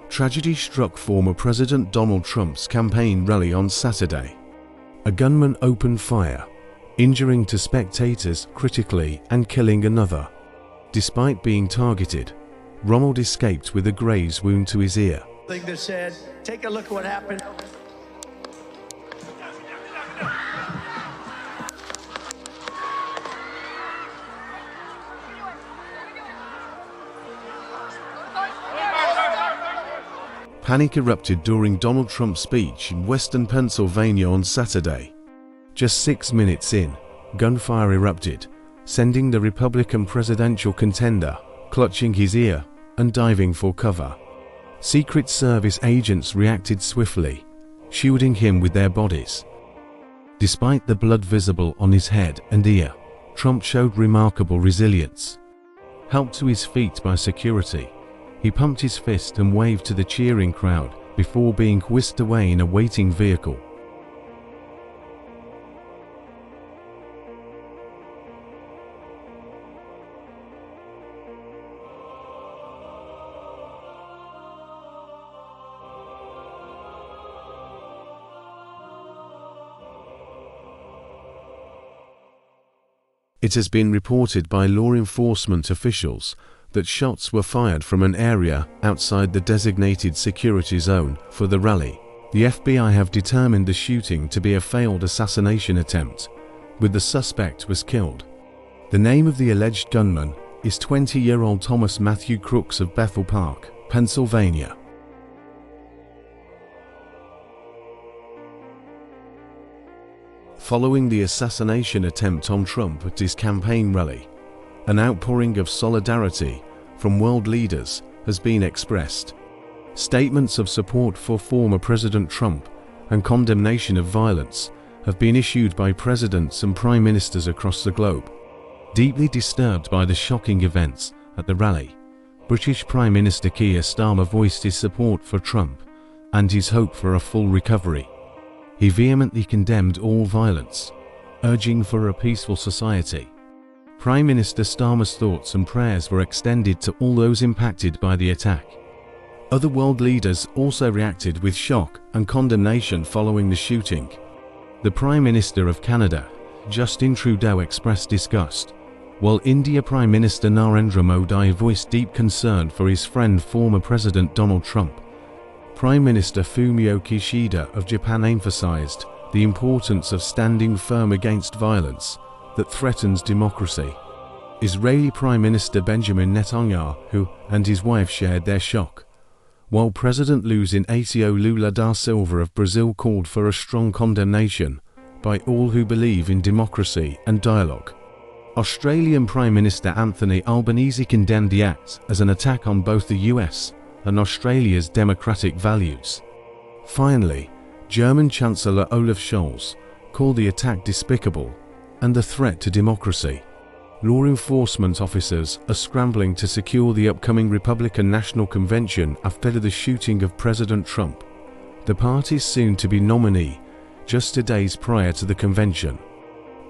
Tragedy struck former President Donald Trump's campaign rally on Saturday. A gunman opened fire, injuring two spectators critically and killing another. Despite being targeted, Ronald escaped with a graze wound to his ear. That said, take a look at what happened. Panic erupted during Donald Trump's speech in western Pennsylvania on Saturday. Just 6 minutes in, gunfire erupted, sending the Republican presidential contender clutching his ear and diving for cover. Secret Service agents reacted swiftly, shielding him with their bodies. Despite the blood visible on his head and ear, Trump showed remarkable resilience. Helped to his feet by security, he pumped his fist and waved to the cheering crowd before being whisked away in a waiting vehicle. It has been reported by law enforcement officials that shots were fired from an area outside the designated security zone for the rally. The FBI have determined the shooting to be a failed assassination attempt, with the suspect was killed. The name of the alleged gunman is 20-year-old Thomas Matthew Crooks of Bethel Park, Pennsylvania. Following the assassination attempt on Trump at his campaign rally, an outpouring of solidarity from world leaders has been expressed. Statements of support for former President Trump and condemnation of violence have been issued by presidents and prime ministers across the globe. Deeply disturbed by the shocking events at the rally, British Prime Minister Keir Starmer voiced his support for Trump and his hope for a full recovery. He vehemently condemned all violence, urging for a peaceful society. Prime Minister Starmer's thoughts and prayers were extended to all those impacted by the attack. Other world leaders also reacted with shock and condemnation following the shooting. The Prime Minister of Canada, Justin Trudeau, expressed disgust, while India Prime Minister Narendra Modi voiced deep concern for his friend former President Donald Trump. Prime Minister Fumio Kishida of Japan emphasized the importance of standing firm against violence that threatens democracy. Israeli Prime Minister Benjamin Netanyahu and his wife shared their shock, while President Luiz Inácio Lula da Silva of Brazil called for a strong condemnation by all who believe in democracy and dialogue. Australian Prime Minister Anthony Albanese condemned the act as an attack on both the US and Australia's democratic values. Finally, German Chancellor Olaf Scholz called the attack despicable and a threat to democracy. Law enforcement officers are scrambling to secure the upcoming Republican National Convention after the shooting of President Trump, the party's soon-to-be nominee, just 2 days prior to the convention.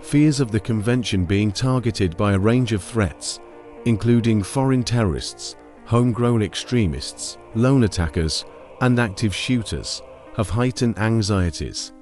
Fears of the convention being targeted by a range of threats, including foreign terrorists, homegrown extremists, lone attackers, and active shooters, have heightened anxieties.